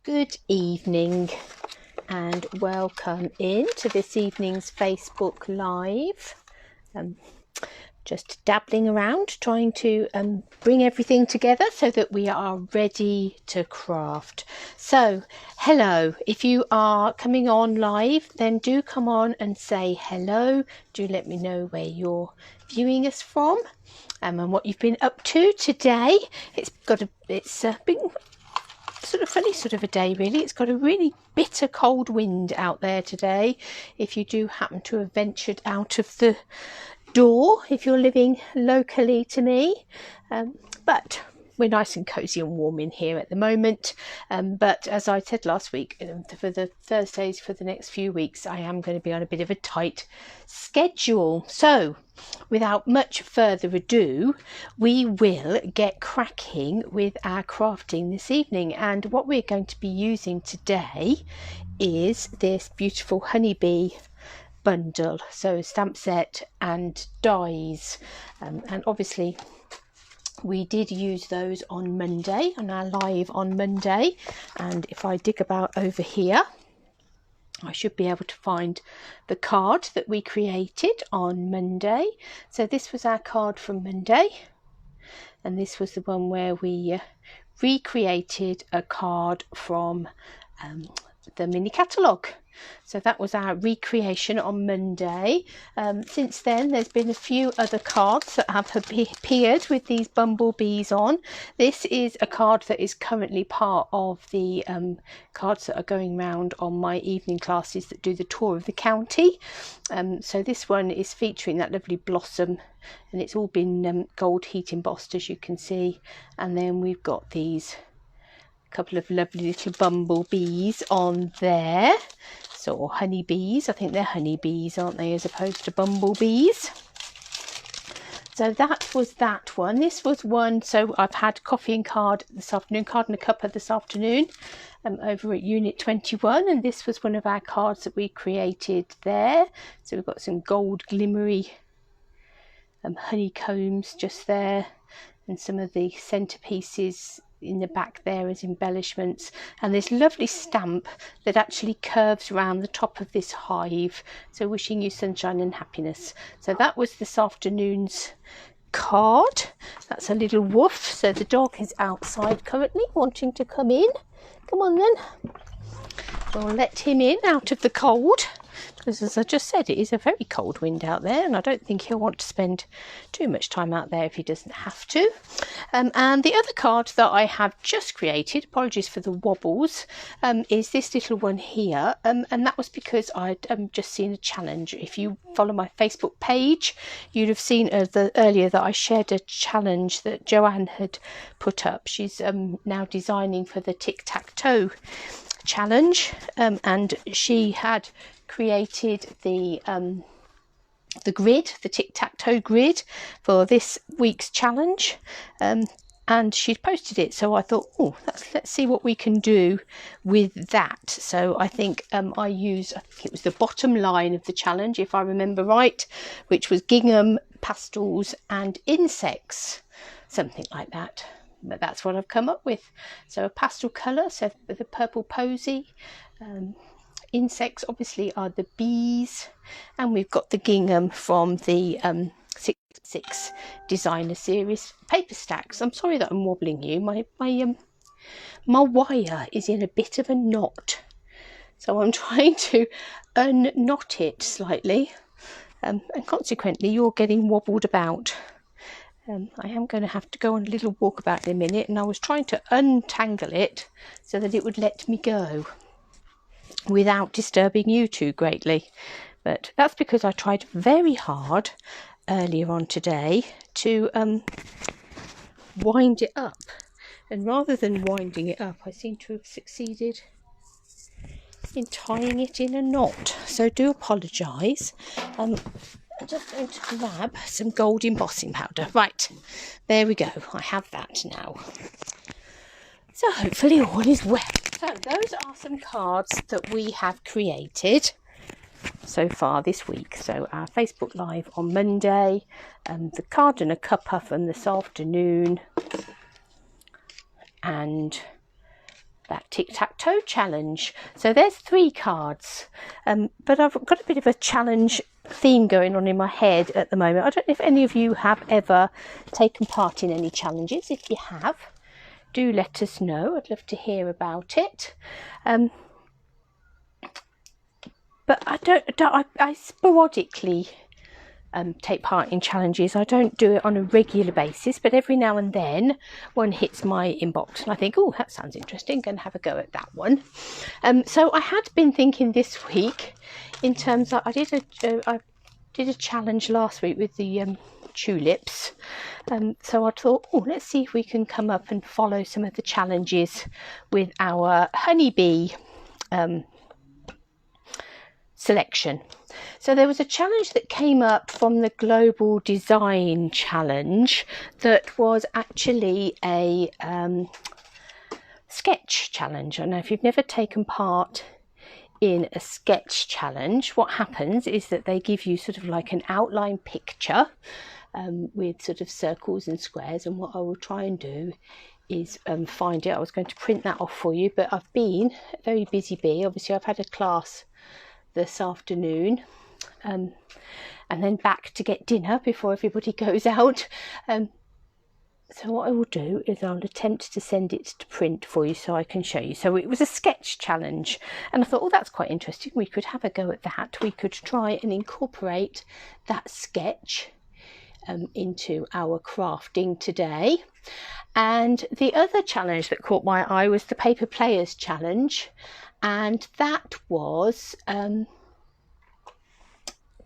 Good evening and welcome in to this evening's Facebook Live. Just dabbling around, trying to bring everything together so that we are ready to craft. So, hello. If you are coming on live, then do come on and say hello. Do let me know where you're viewing us from and what you've been up to today. It's been sort of funny sort of a day, really. It's got a really bitter cold wind out there today. If you do happen to have ventured out of the door, if you're living locally to me, but we're nice and cozy and warm in here at the moment. But as I said last week, for the Thursdays for the next few weeks, I am going to be on a bit of a tight schedule. So without much further ado, we will get cracking with our crafting this evening. And what we're going to be using today is this beautiful honeybee bundle, so stamp set and dies, and obviously we did use those on Monday, on our live on Monday. And if I dig about over here, I should be able to find the card that we created on Monday. So this was our card from Monday, and this was the one where we recreated a card from the mini catalogue. So that was our recreation on Monday. Since then, there's been a few other cards that have appeared with these bumblebees on. This is a card that is currently part of the cards that are going round on my evening classes that do the tour of the county. So this one is featuring that lovely blossom, and it's all been gold heat embossed, as you can see. And then we've got these couple of lovely little bumblebees on there. So honeybees, I think they're honeybees, aren't they, as opposed to bumblebees. So that was that one. This was one, so I've had coffee and card this afternoon, card and a cuppa this afternoon, over at Unit 21, and this was one of our cards that we created there. So we've got some gold glimmery honeycombs just there, and some of the centerpieces in the back there as embellishments, and this lovely stamp that actually curves around the top of this hive, so wishing you sunshine and happiness. So that was this afternoon's card. That's a little woof, so the dog is outside currently wanting to come in. Come on then, we'll let him in out of the cold, because as I just said, it is a very cold wind out there, and I don't think he'll want to spend too much time out there if he doesn't have to. And the other card that I have just created, apologies for the wobbles, is this little one here, and that was because I'd just seen a challenge. If you follow my Facebook page, you'd have seen earlier that I shared a challenge that Joanne had put up. She's now designing for the tic-tac-toe challenge, and she had created the grid, the tic-tac-toe grid for this week's challenge, and she'd posted it, so I thought, oh, let's see what we can do with that. So I think I think it was the bottom line of the challenge, if I remember right, which was gingham, pastels and insects, something like that. But that's what I've come up with. So a pastel colour, so with a purple posy. Insects obviously are the bees, and we've got the gingham from the 6 designer series paper stacks. I'm sorry that I'm wobbling you. My wire is in a bit of a knot, so I'm trying to unknot it slightly, and consequently you're getting wobbled about. I am going to have to go on a little walkabout in a minute, and I was trying to untangle it so that it would let me go without disturbing you too greatly. But that's because I tried very hard earlier on today to wind it up, and rather than winding it up, I seem to have succeeded in tying it in a knot, so do apologise. I'm just going to grab some gold embossing powder. Right, there we go, I have that now. So hopefully all is well. So those are some cards that we have created so far this week. So our Facebook Live on Monday, the card and a cuppa from this afternoon, and that tic-tac-toe challenge. So there's 3 cards, but I've got a bit of a challenge theme going on in my head at the moment. I don't know if any of you have ever taken part in any challenges. If you have, do let us know. I'd love to hear about it. But I sporadically take part in challenges. I don't do it on a regular basis, but every now and then one hits my inbox and I think, oh, that sounds interesting, going to have a go at that one. So I had been thinking this week, in terms of, I did a challenge last week with the tulips, so I thought, oh, let's see if we can come up and follow some of the challenges with our honeybee selection. So there was a challenge that came up from the Global Design Challenge that was actually a sketch challenge. I know if you've never taken part in a sketch challenge, what happens is that they give you sort of like an outline picture with sort of circles and squares, and what I will try and do is find it. I was going to print that off for you, but I've been a very busy bee. Obviously I've had a class this afternoon, and then back to get dinner before everybody goes out. So what I will do is I'll attempt to send it to print for you so I can show you. So it was a sketch challenge, and I thought, oh, that's quite interesting. We could have a go at that. We could try and incorporate that sketch into our crafting today. And the other challenge that caught my eye was the Paper Players Challenge, and that was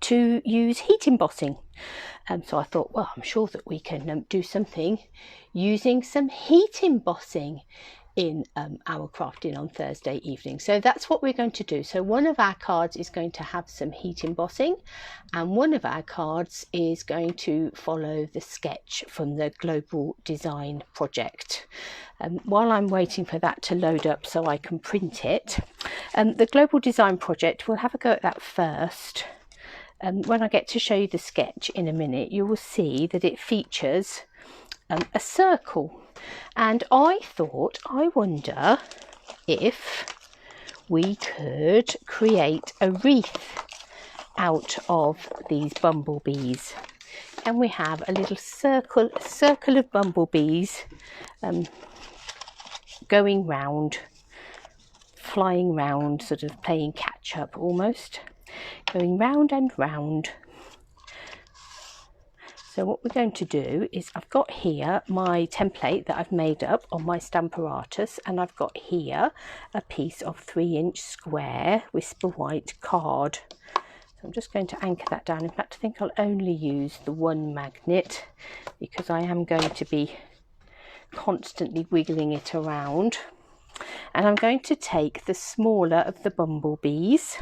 to use heat embossing. So I thought, well, I'm sure that we can do something using some heat embossing in our crafting on Thursday evening. So that's what we're going to do. So one of our cards is going to have some heat embossing, and one of our cards is going to follow the sketch from the Global Design Project. While I'm waiting for that to load up so I can print it, the Global Design Project, we'll have a go at that first. When I get to show you the sketch in a minute, you will see that it features a circle. And I thought, I wonder if we could create a wreath out of these bumblebees. And we have a little circle of bumblebees going round, flying round, sort of playing catch up almost, going round and round. So what we're going to do is, I've got here my template that I've made up on my Stamparatus, and I've got here a piece of 3-inch square Whisper White card. So I'm just going to anchor that down. In fact, I think I'll only use the one magnet because I am going to be constantly wiggling it around. And I'm going to take the smaller of the bumblebees,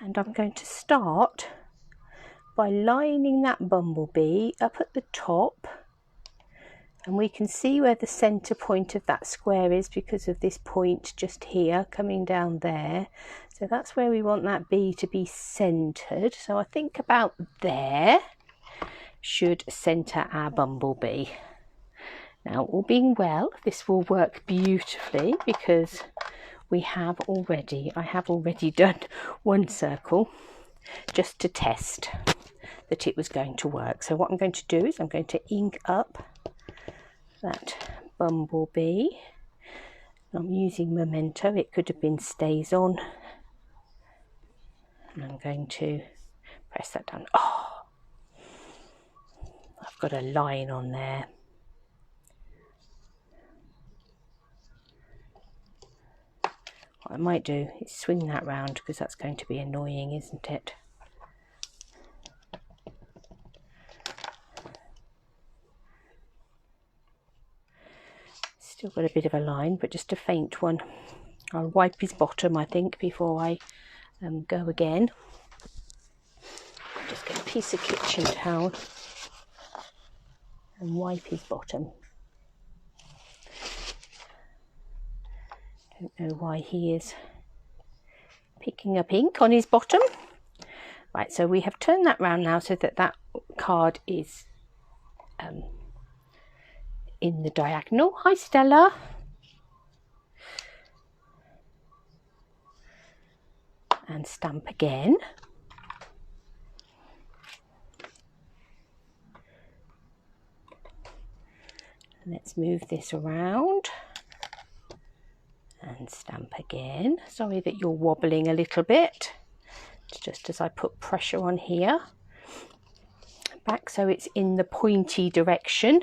and I'm going to start by lining that bumblebee up at the top, and we can see where the center point of that square is because of this point just here coming down there. So that's where we want that bee to be centered. So I think about there should center our bumblebee. Now, all being well, this will work beautifully because I have already done one circle just to test that it was going to work. So what I'm going to do is I'm going to ink up that bumblebee. I'm using Memento, it could have been Stays On, and I'm going to press that down. Oh, I've got a line on there. What I might do is swing that round because that's going to be annoying, isn't it? Still got a bit of a line, but just a faint one. I'll wipe his bottom, I think, before I go again. Just get a piece of kitchen towel and wipe his bottom. Don't know why he is picking up ink on his bottom. Right, so we have turned that round now so that that card is in the diagonal. Hi Stella. And stamp again. Let's move this around and stamp again. Sorry that you're wobbling a little bit. It's just as I put pressure on here. Back so it's in the pointy direction.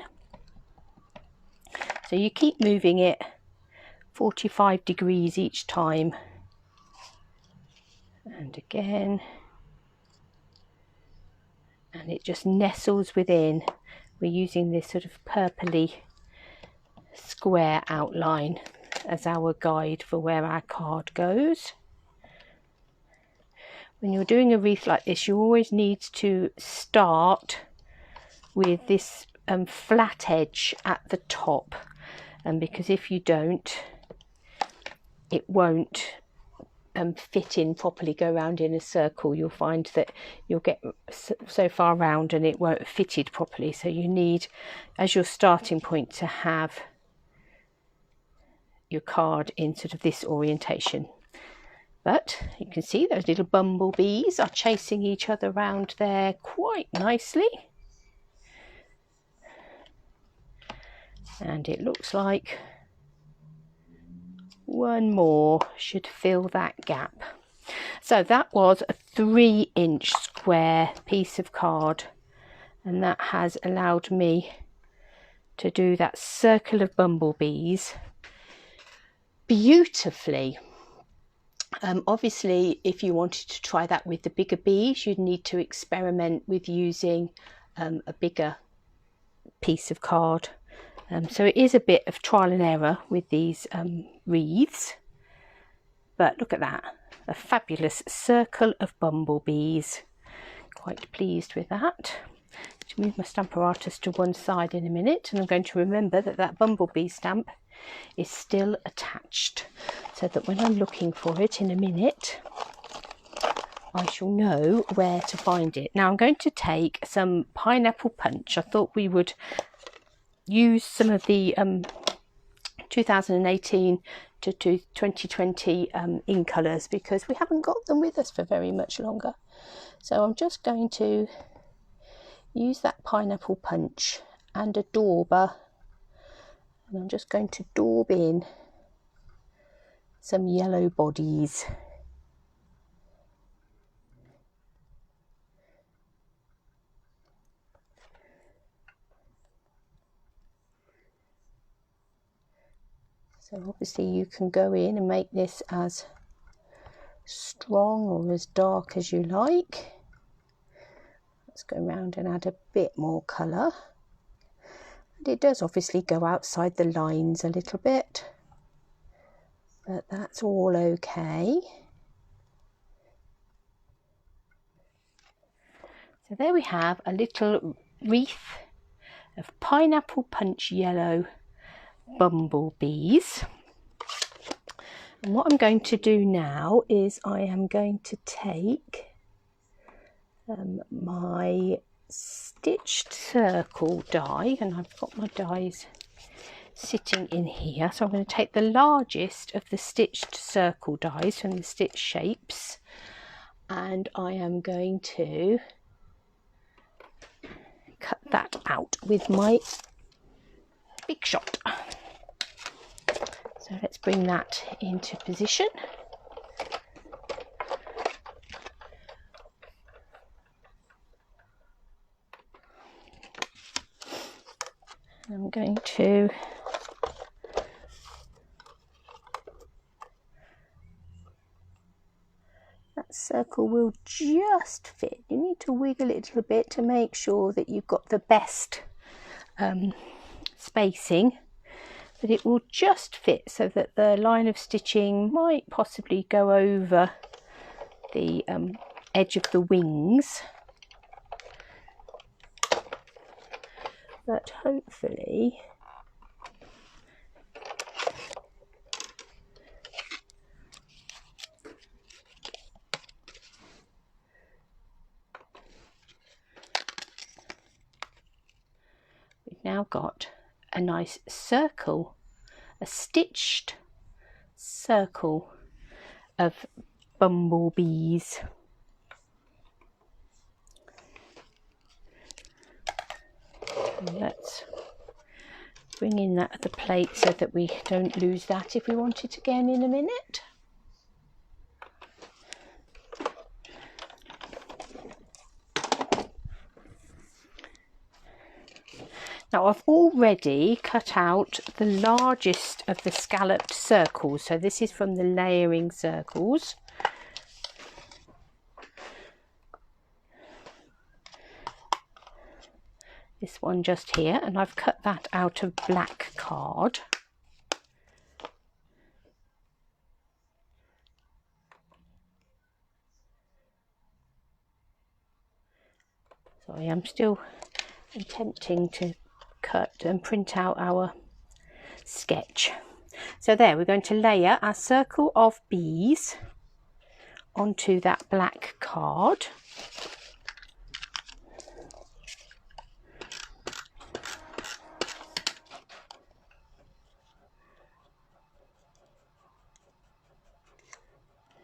So you keep moving it 45 degrees each time. And again. And it just nestles within. We're using this sort of purpley square outline as our guide for where our card goes. When you're doing a wreath like this, you always need to start with this flat edge at the top, and because if you don't, it won't fit in properly, go round in a circle. You'll find that you'll get so far round and it won't fit it properly. So you need, as your starting point, to have your card in sort of this orientation. But you can see those little bumblebees are chasing each other around there quite nicely. And it looks like one more should fill that gap. So that was a 3-inch square piece of card, and that has allowed me to do that circle of bumblebees beautifully. Obviously, if you wanted to try that with the bigger bees, you'd need to experiment with using a bigger piece of card. So it is a bit of trial and error with these wreaths. But look at that, a fabulous circle of bumblebees. Quite pleased with that. To move my stamp artist to one side in a minute, and I'm going to remember that that bumblebee stamp is still attached, so that when I'm looking for it in a minute, I shall know where to find it. Now I'm going to take some pineapple punch. I thought we would use some of the 2018 to 2020 ink colours, because we haven't got them with us for very much longer. So I'm just going to use that pineapple punch and a dauber, and I'm just going to daub in some yellow bodies. So obviously you can go in and make this as strong or as dark as you like. Let's go around and add a bit more colour. And it does obviously go outside the lines a little bit, but that's all okay. So there we have a little wreath of pineapple punch yellow bumblebees. And what I'm going to do now is I am going to take my stitched circle die, and I've got my dies sitting in here, so I'm going to take the largest of the stitched circle dies from the stitch shapes, and I am going to cut that out with my Big Shot. So let's bring that into position. I'm going to that circle will just fit. You need to wiggle it a little bit to make sure that you've got the best spacing, but it will just fit so that the line of stitching might possibly go over the edge of the wings, but hopefully we've now got a nice circle, a stitched circle of bumblebees. And let's bring in that other plate so that we don't lose that if we want it again in a minute. Now I've already cut out the largest of the scalloped circles, so this is from the layering circles. This one just here, and I've cut that out of black card. Sorry, I'm still attempting to cut and print out our sketch. So there, we're going to layer our circle of bees onto that black card.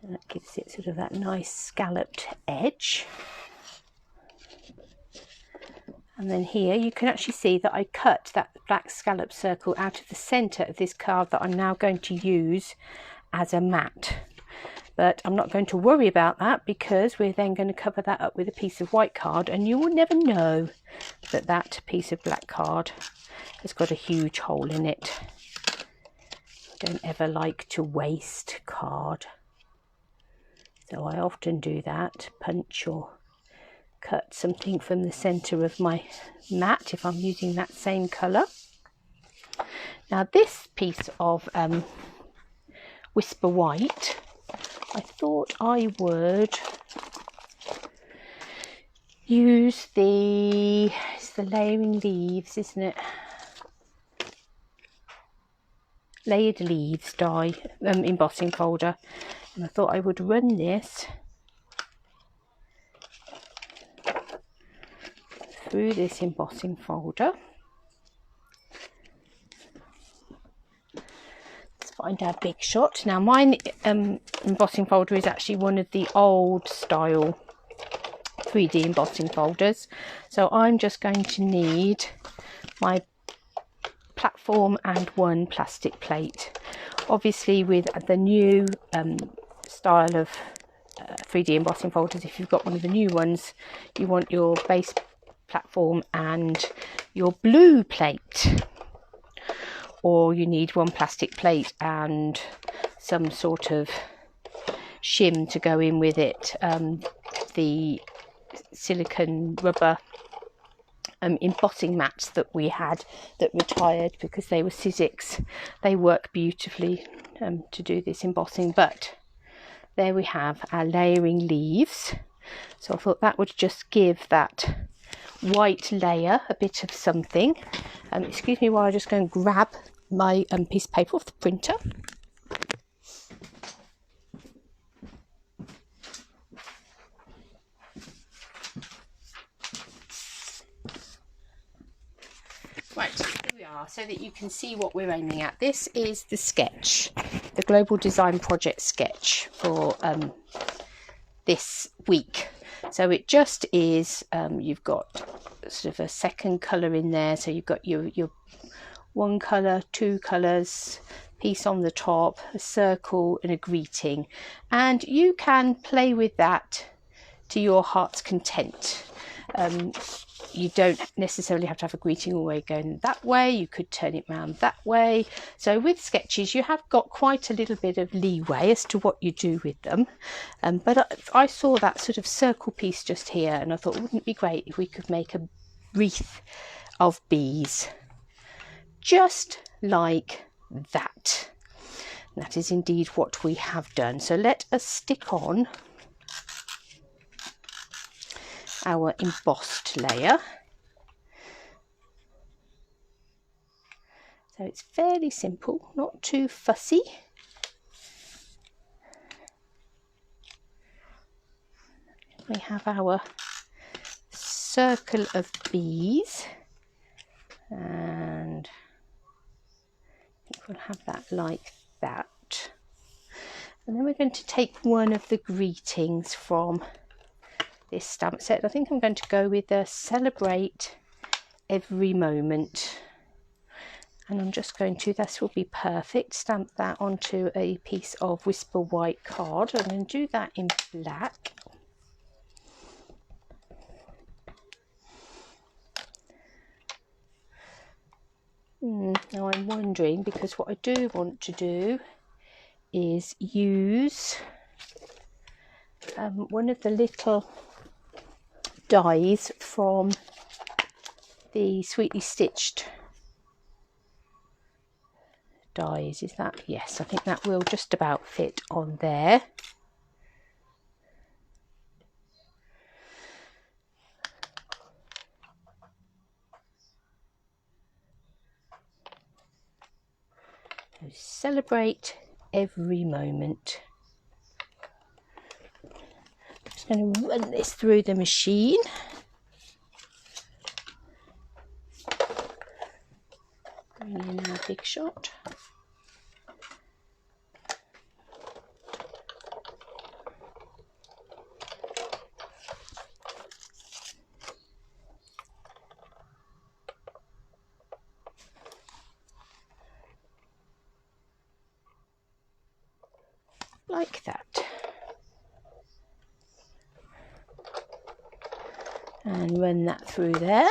And that gives it sort of that nice scalloped edge. And then here you can actually see that I cut that black scallop circle out of the centre of this card that I'm now going to use as a mat. But I'm not going to worry about that because we're then going to cover that up with a piece of white card, and you will never know that that piece of black card has got a huge hole in it. Don't ever like to waste card. So I often do that, punch or cut something from the centre of my mat if I'm using that same colour. Now this piece of Whisper White, I thought I would use it's the layering leaves, isn't it? Layered leaves die embossing folder, and I thought I would run this through this embossing folder. Let's find our big shot. Now mine embossing folder is actually one of the old style 3D embossing folders, so I'm just going to need my platform and one plastic plate. Obviously with the new style of 3D embossing folders, if you've got one of the new ones, you want your base platform and your blue plate, or you need one plastic plate and some sort of shim to go in with it. The silicone rubber embossing mats that we had that retired because they were Sizzix, they work beautifully to do this embossing. But there we have our layering leaves, so I thought that would just give that white layer a bit of something. Excuse me while I just go and grab my piece of paper off the printer. Right, here we are, so that you can see what we're aiming at. This is the sketch, the Global Design Project sketch for this week. So it just is, you've got sort of a second colour in there, so you've got your one colour, two colours, piece on the top, a circle and a greeting, and you can play with that to your heart's content. You don't necessarily have to have a greeting all the way going that way, you could turn it round that way. So with sketches you have got quite a little bit of leeway as to what you do with them, but I saw that sort of circle piece just here and I thought, wouldn't it be great if we could make a wreath of bees just like that. And that is indeed what we have done. So let us stick on our embossed layer. So it's fairly simple, not too fussy. We have our circle of bees, and we'll have that like that. And then we're going to take one of the greetings from this stamp set. I think I'm going to go with the Celebrate Every Moment. And I'm just going to, this will be perfect, stamp that onto a piece of Whisper White card. I'm going to do that in black. Now I'm wondering, because what I do want to do is use one of the little dies from the Sweetly Stitched dies. Is that? Yes, I think that will just about fit on there. So celebrate every moment. I'm just going to run this through the machine. Bring in our big shot. Like that. And run that through there.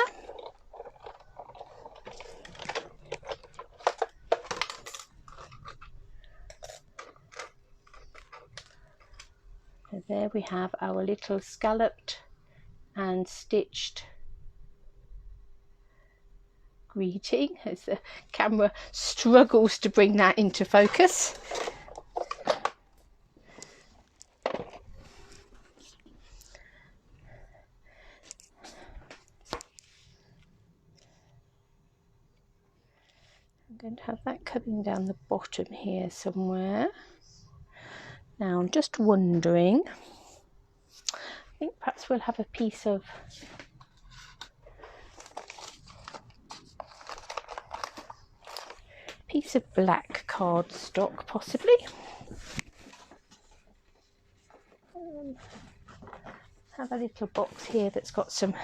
So there we have our little scalloped and stitched greeting, as the camera struggles to bring that into focus. I'm going to have that coming down the bottom here somewhere. Now I'm just wondering, I think perhaps we'll have a piece of black cardstock possibly. Have a little box here that's got some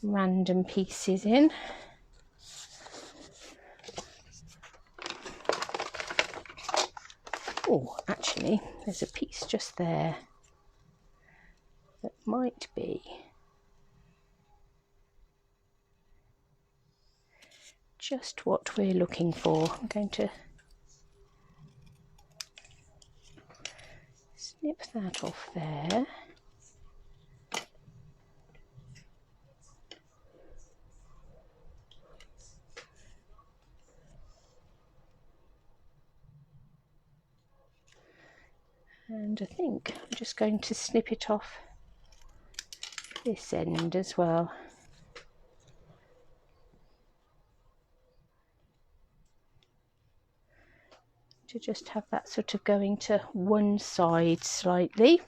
random pieces in. Oh, actually, there's a piece just there that might be just what we're looking for. I'm going to snip that off there. And I think I'm just going to snip it off this end as well. To just have that sort of going to one side slightly.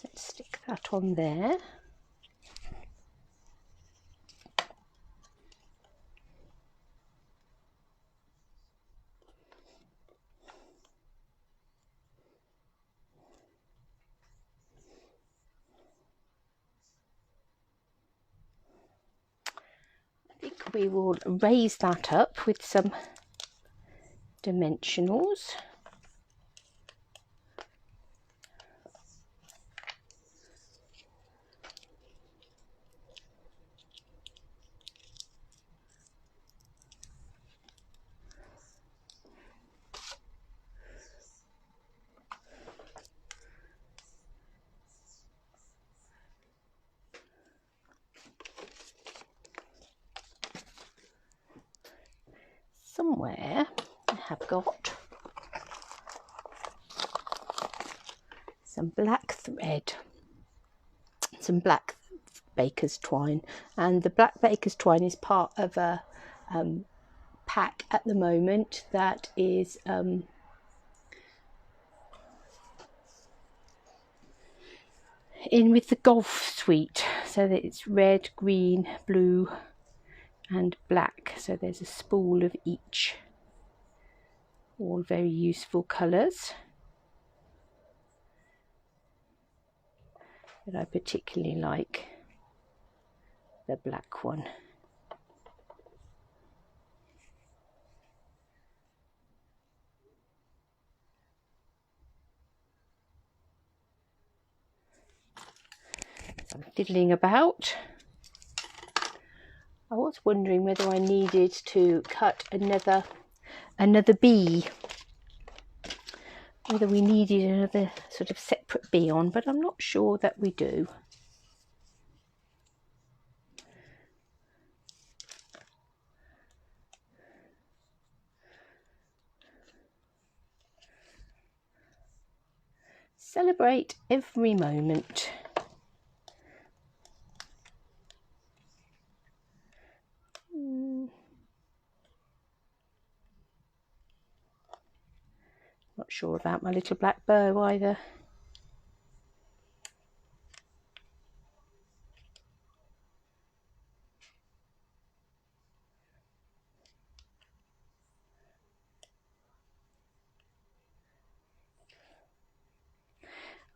Let's stick that on there. I think we will raise that up with some dimensionals. Somewhere I have got some black thread, some black baker's twine, and the black baker's twine is part of a pack at the moment that is in with the golf suite, so that it's red, green, blue and black, so there's a spool of each, all very useful colours, but I particularly like the black one. I'm fiddling about. I was wondering whether I needed to cut another bee, whether we needed another sort of separate bee on, but I'm not sure that we do. Celebrate every moment. Not sure about my little black bow either.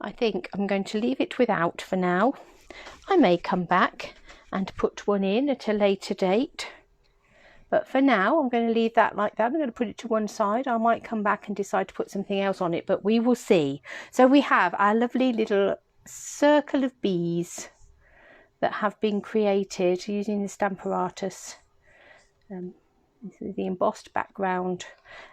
I think I'm going to leave it without for now. I may come back and put one in at a later date, but for now I'm going to leave that like that. I'm going to put it to one side. I might come back and decide to put something else on it, but we will see. So we have our lovely little circle of bees that have been created using the Stamparatus. This is the embossed background,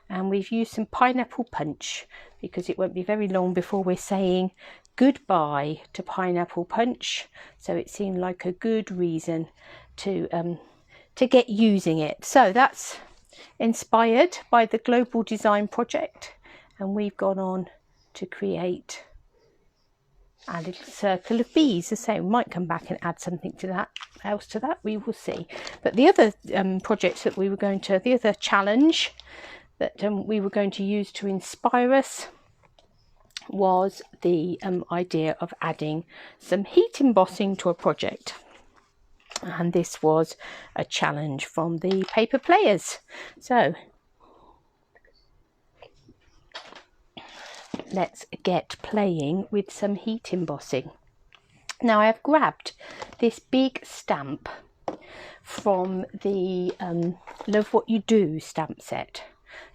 and we've used some pineapple punch because it won't be very long before we're saying goodbye to pineapple punch, so it seemed like a good reason to get using it. So that's inspired by the Global Design Project, and we've gone on to create our little circle of bees. The same, we might come back and add something to that, else to that, we will see. But the other project that we were going to, the other challenge that we were going to use to inspire us was the idea of adding some heat embossing to a project. And this was a challenge from the paper players. So let's get playing with some heat embossing. Now I have grabbed this big stamp from the Love What You Do stamp set.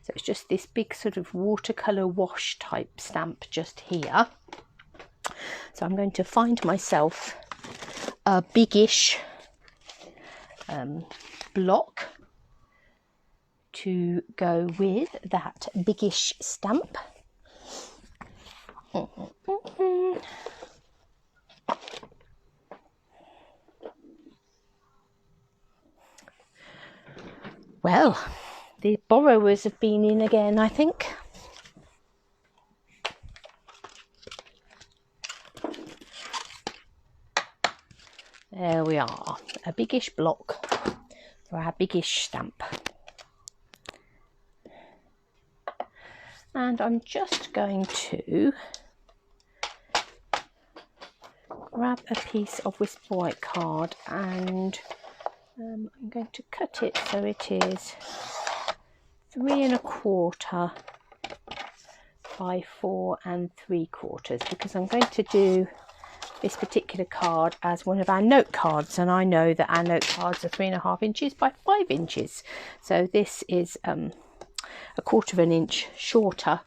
So it's just this big sort of watercolour wash type stamp just here. So I'm going to find myself a biggish block to go with that biggish stamp. Well, the borrowers have been in again, I think. There we are, a biggish block for our biggish stamp. And I'm just going to grab a piece of Whisper White card, and I'm going to cut it so it is 3 1/4 by 4 3/4, because I'm going to do this particular card as one of our note cards, and I know that our note cards are 3.5 inches by 5 inches. So this is a 1/4 inch shorter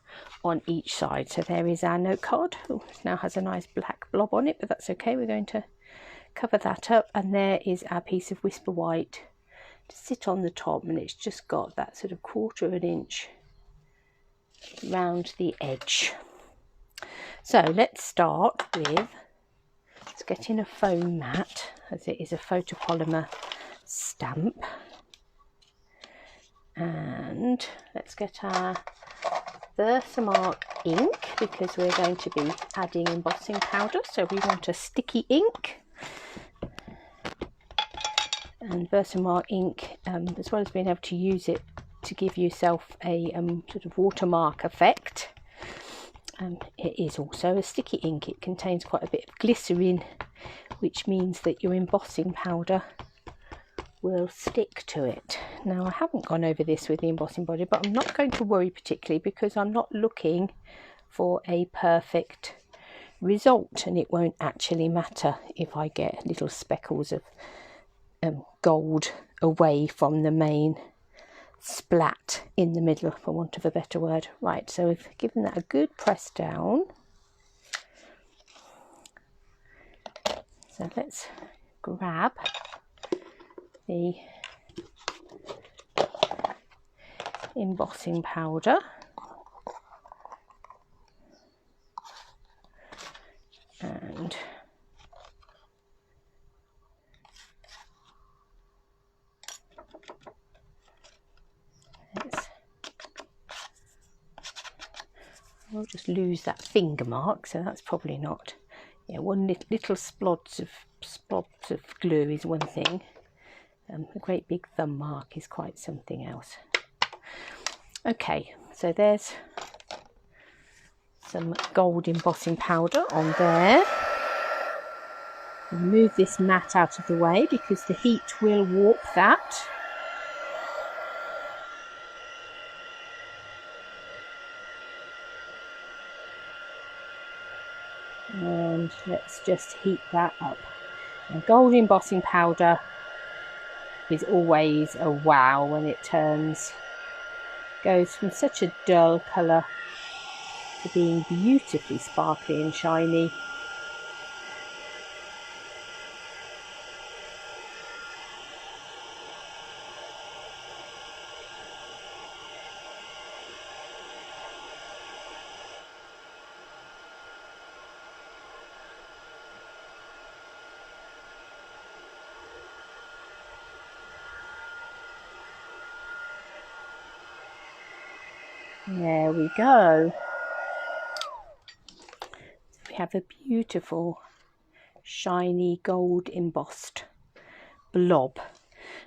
on each side. So there is our note card. Ooh, it now has a nice black blob on it, but that's okay. We're going to cover that up, and there is our piece of Whisper White to sit on the top, and it's just got that sort of 1/4 inch round the edge. So let's start with getting a foam mat, as it is a photopolymer stamp, and let's get our Versamark ink, because we're going to be adding embossing powder, so we want a sticky ink. And Versamark ink, as well as being able to use it to give yourself a sort of watermark effect, it is also a sticky ink. It contains quite a bit of glycerin, which means that your embossing powder will stick to it. Now, I haven't gone over this with the embossing body, but I'm not going to worry particularly because I'm not looking for a perfect result, and it won't actually matter if I get little speckles of gold away from the main splat in the middle, for want of a better word. Right, so we've given that a good press down. So let's grab the embossing powder and I'll just lose that finger mark, so that's probably not. Yeah, one little splodge of glue is one thing. A great big thumb mark is quite something else. Okay, so there's some gold embossing powder on there. Move this mat out of the way because the heat will warp that. And let's just heat that up. And gold embossing powder is always a wow when it turns. Goes from such a dull colour to being beautifully sparkly and shiny. There we go. We have a beautiful shiny gold embossed blob.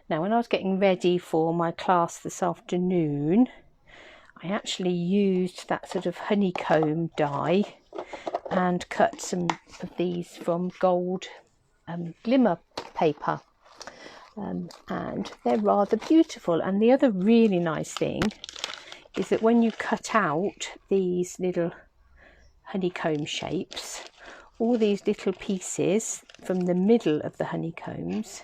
Now, when I was getting ready for my class this afternoon, I actually used that sort of honeycomb die and cut some of these from gold glimmer paper, and they're rather beautiful. And the other really nice thing is that when you cut out these little honeycomb shapes, all these little pieces from the middle of the honeycombs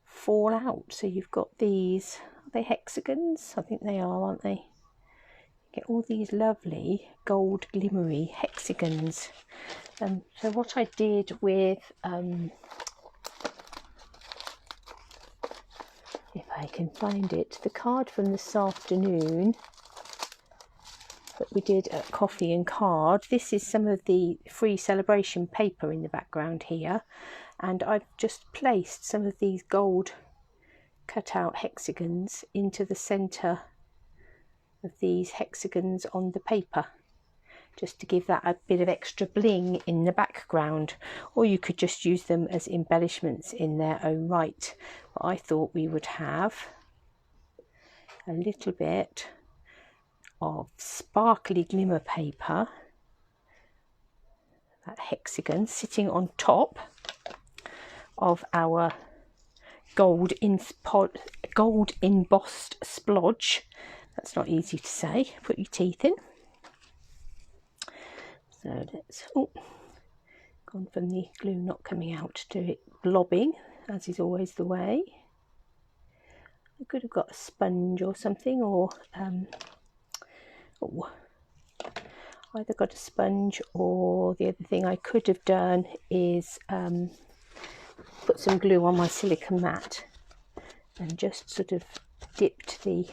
fall out. So you've got these, are they hexagons? I think they are, aren't they? You get all these lovely gold glimmery hexagons. So what I did with if I can find it, the card from this afternoon that we did at Coffee and Card. This is some of the free celebration paper in the background here, and I've just placed some of these gold cut out hexagons into the centre of these hexagons on the paper, just to give that a bit of extra bling in the background, or you could just use them as embellishments in their own right. But I thought we would have a little bit of sparkly glimmer paper, that hexagon sitting on top of our gold embossed splodge. That's not easy to say. Put your teeth in. So let's, gone from the glue not coming out to it blobbing, as is always the way. I could have got a sponge or something, or either got a sponge, or the other thing I could have done is put some glue on my silicone mat and just sort of dipped this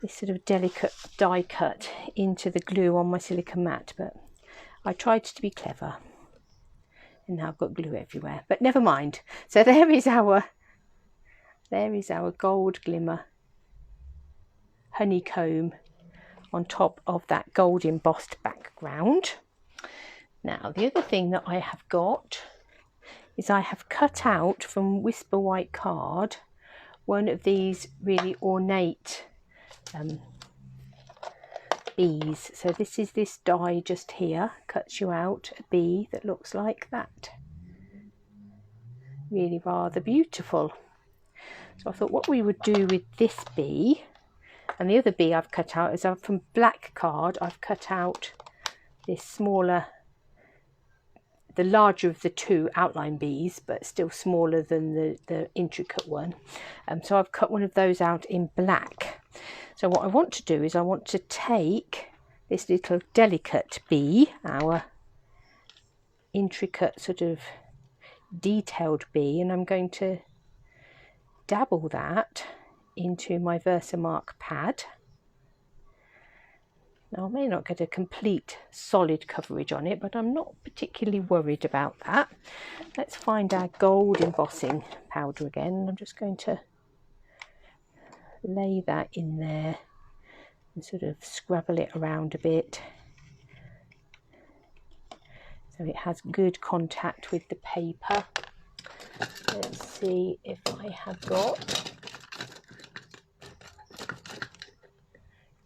sort of delicate die cut into the glue on my silicone mat, but I tried to be clever and now I've got glue everywhere, but never mind. So there is our gold glimmer honeycomb on top of that gold embossed background. Now the other thing that I have got is I have cut out from Whisper White card one of these really ornate bees. So this is this die just here, cuts you out a bee that looks like that. Really rather beautiful. So I thought what we would do with this bee, and the other bee I've cut out is from black card. I've cut out this smaller, the larger of the two outline bees, but still smaller than the intricate one. So I've cut one of those out in black. So what I want to do is I want to take this little delicate bee, our intricate sort of detailed bee, and I'm going to dabble that into my Versamark pad. Now I may not get a complete solid coverage on it, but I'm not particularly worried about that. Let's find our gold embossing powder again. I'm just going to lay that in there and sort of scrabble it around a bit so it has good contact with the paper. Let's see if I have got,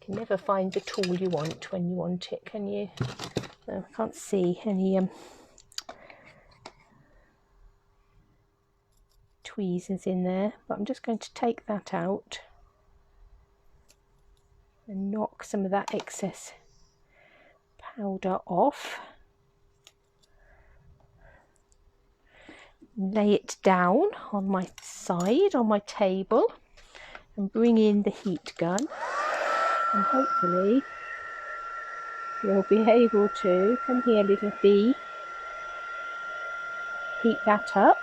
you can never find the tool you want when you want it, can you? No, I can't see any tweezers in there, but I'm just going to take that out and knock some of that excess powder off. Lay it down on my side, on my table, and bring in the heat gun, and hopefully you'll be able to, come here little bee, heat that up.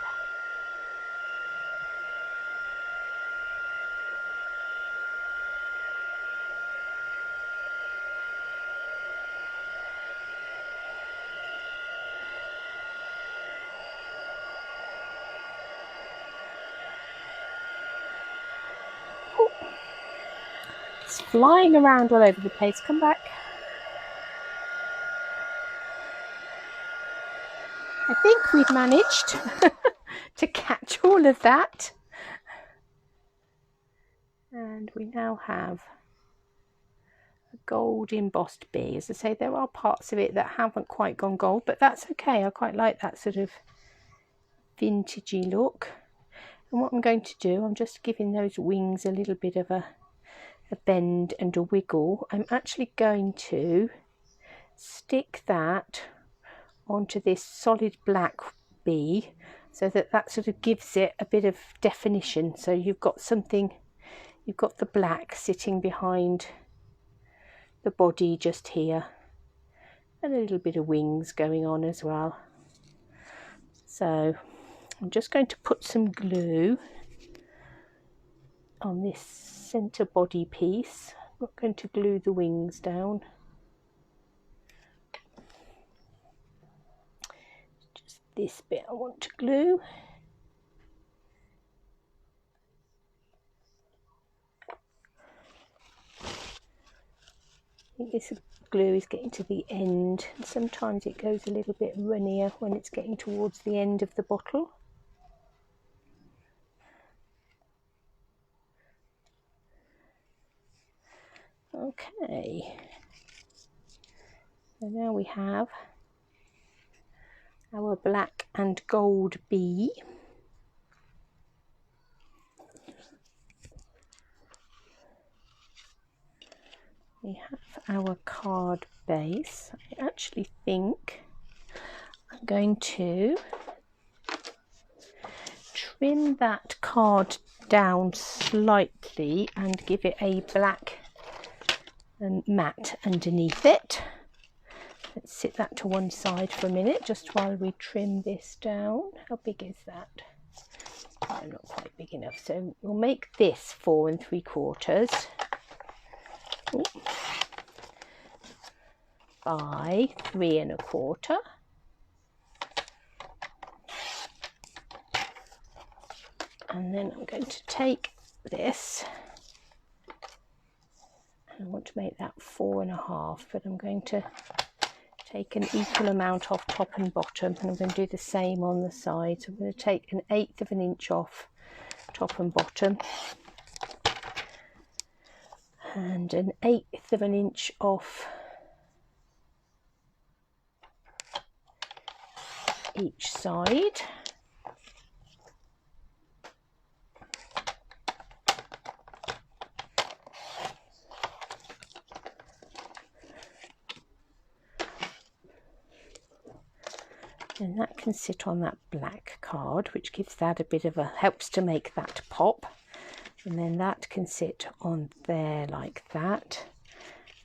It's flying around all over the place. Come back. I think we've managed to catch all of that. And we now have a gold embossed bee. As I say, there are parts of it that haven't quite gone gold, but that's okay. I quite like that sort of vintagey look. And what I'm going to do, I'm just giving those wings a little bit of a bend and a wiggle. I'm actually going to stick that onto this solid black bee so that sort of gives it a bit of definition. So you've got something, you've got the black sitting behind the body just here, and a little bit of wings going on as well. So I'm just going to put some glue on this centre body piece. I'm not going to glue the wings down. Just this bit I want to glue. I think this glue is getting to the end, and sometimes it goes a little bit runnier when it's getting towards the end of the bottle. Okay, so now we have our black and gold bee. We have our card base. I actually think I'm going to trim that card down slightly and give it a black and matte underneath it. Let's sit that to one side for a minute just while we trim this down. How big is that? Oh, not quite big enough. So we'll make this 4 3/4 by 3 1/4. And then I'm going to take this, and I want to make that 4 1/2, but I'm going to take an equal amount off top and bottom, and I'm going to do the same on the side. So I'm going to take 1/8 of an inch off top and bottom, and 1/8 of an inch off each side. And that can sit on that black card, which gives that a bit of a, helps to make that pop. And then that can sit on there like that.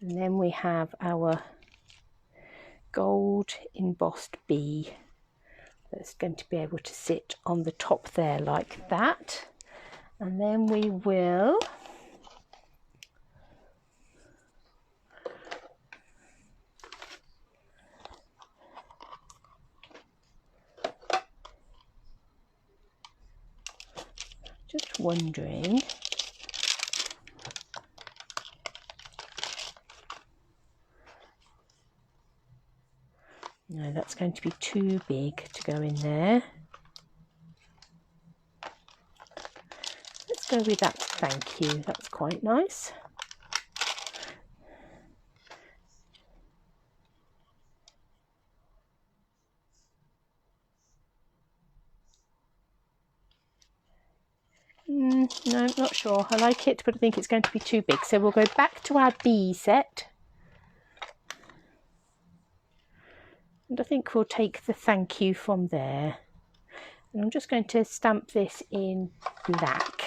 And then we have our gold embossed bee that's going to be able to sit on the top there like that. And then we will just wondering, no, that's going to be too big to go in there. Let's go with that thank you, that's quite nice. No, I'm not sure. I like it, but I think it's going to be too big. So we'll go back to our bee set. And I think we'll take the thank you from there. And I'm just going to stamp this in black,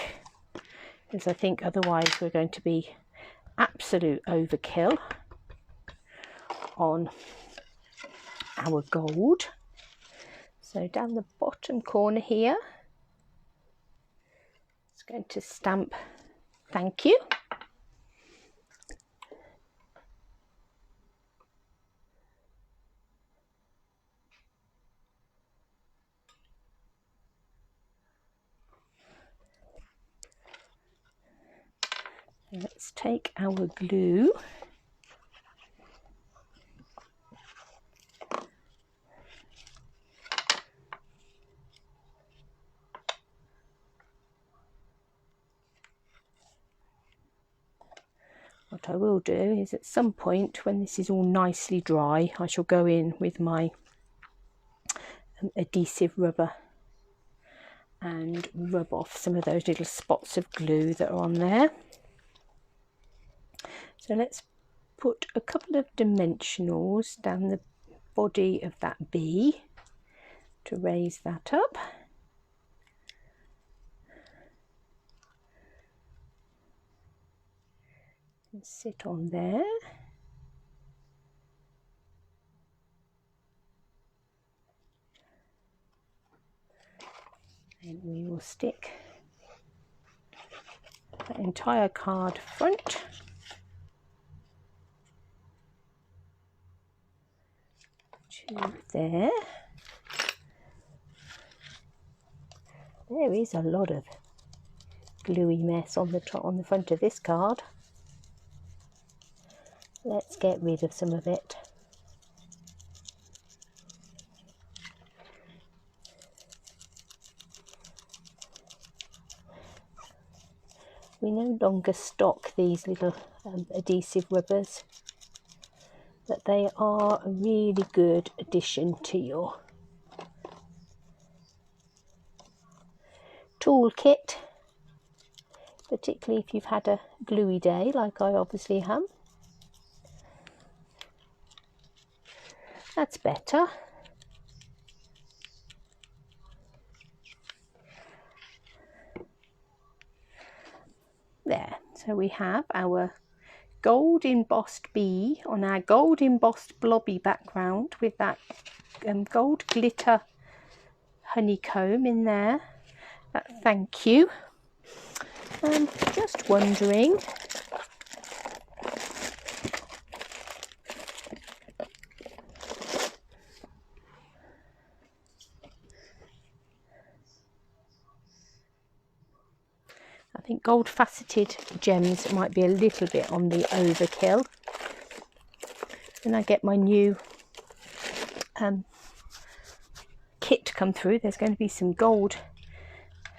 because I think otherwise we're going to be absolute overkill on our gold. So down the bottom corner here, it's going to stamp thank you. Let's take our glue . What I will do is at some point when this is all nicely dry, I shall go in with my adhesive rubber and rub off some of those little spots of glue that are on there. So let's put a couple of dimensionals down the body of that bee to raise that up. And sit on there. And we will stick the entire card front to there. There is a lot of gluey mess on the top, on the front of this card. Let's get rid of some of it. We no longer stock these little adhesive rubbers, but they are a really good addition to your toolkit, particularly if you've had a gluey day like I obviously have. That's better. There, so we have our gold embossed bee on our gold embossed blobby background with that gold glitter honeycomb in there. That thank you. Just wondering, I think gold faceted gems might be a little bit on the overkill. Then I get my new kit come through. There's going to be some gold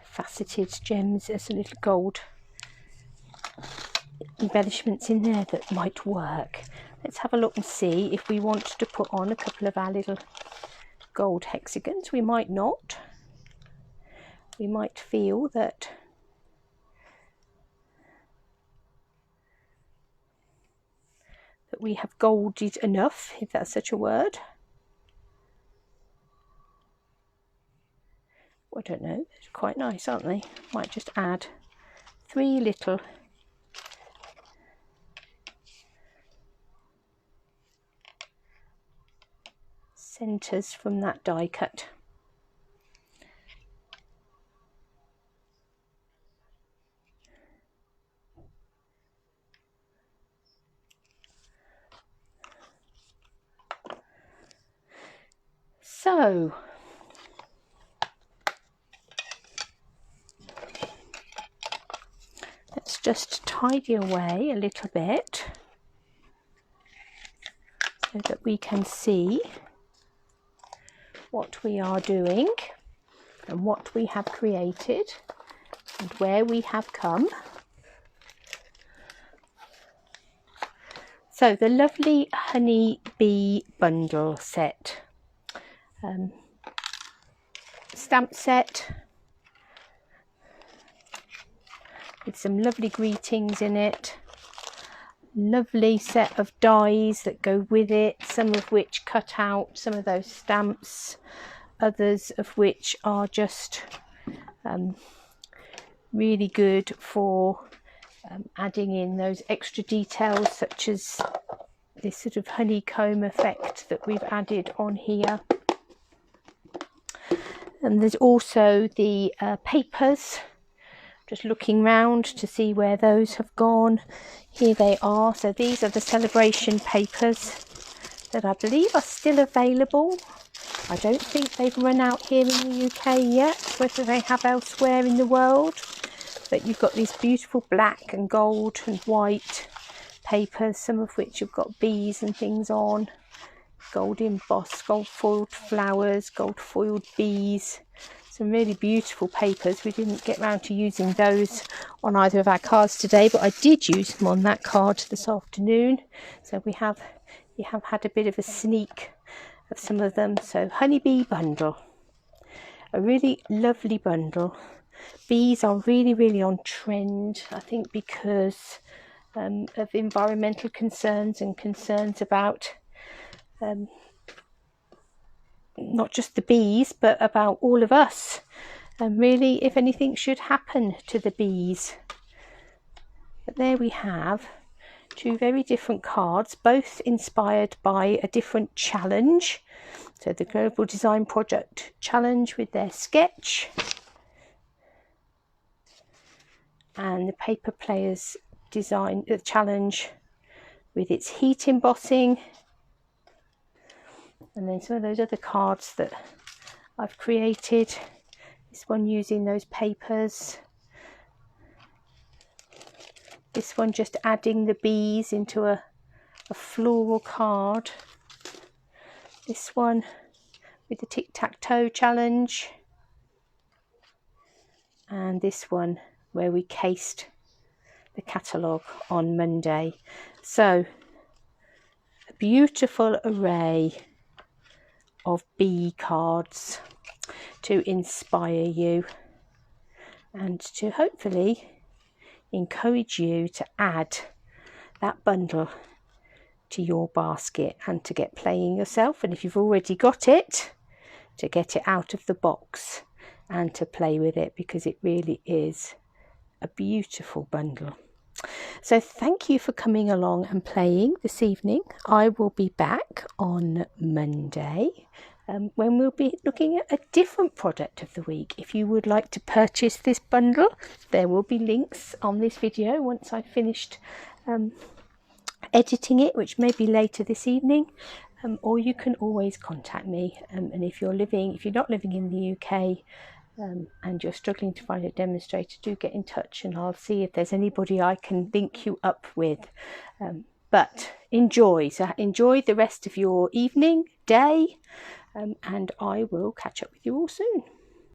faceted gems. There's a little gold embellishments in there that might work. Let's have a look and see if we want to put on a couple of our little gold hexagons. We might not. We might feel that we have golded enough, if that's such a word. I don't know, they're quite nice, aren't they? Might just add 3 little centres from that die cut. So let's just tidy away a little bit so that we can see what we are doing and what we have created and where we have come. So the lovely honey bee bundle set, stamp set with some lovely greetings in it, lovely set of dies that go with it, some of which cut out some of those stamps, others of which are just really good for adding in those extra details, such as this sort of honeycomb effect that we've added on here. And there's also the papers, just looking round to see where those have gone. Here they are. So these are the celebration papers that I believe are still available. I don't think they've run out here in the UK yet, whether they have elsewhere in the world. But you've got these beautiful black and gold and white papers, some of which have got bees and things on. Gold embossed, gold foiled flowers, gold foiled bees. Some really beautiful papers. We didn't get round to using those on either of our cards today, but I did use them on that card this afternoon. So we have had a bit of a sneak of some of them. So honeybee bundle, a really lovely bundle. Bees are really on trend, I think, because of environmental concerns and concerns about not just the bees, but about all of us, and really if anything should happen to the bees. But there we have 2 very different cards, both inspired by a different challenge. So the Global Design Project challenge with their sketch, and the Paper Players Design challenge with its heat embossing. And then some of those other cards that I've created. This one using those papers. This one just adding the bees into a floral card. This one with the tic-tac-toe challenge. And this one where we cased the catalogue on Monday. So a beautiful array of bee cards to inspire you and to hopefully encourage you to add that bundle to your basket and to get playing yourself, and if you've already got it, to get it out of the box and to play with it, because it really is a beautiful bundle. So thank you for coming along and playing this evening. I will be back on Monday when we'll be looking at a different product of the week. If you would like to purchase this bundle, there will be links on this video once I've finished editing it, which may be later this evening, or you can always contact me. And if you're not living in the UK, and you're struggling to find a demonstrator, do get in touch and I'll see if there's anybody I can link you up with. But enjoy. So enjoy the rest of your evening, day, and I will catch up with you all soon.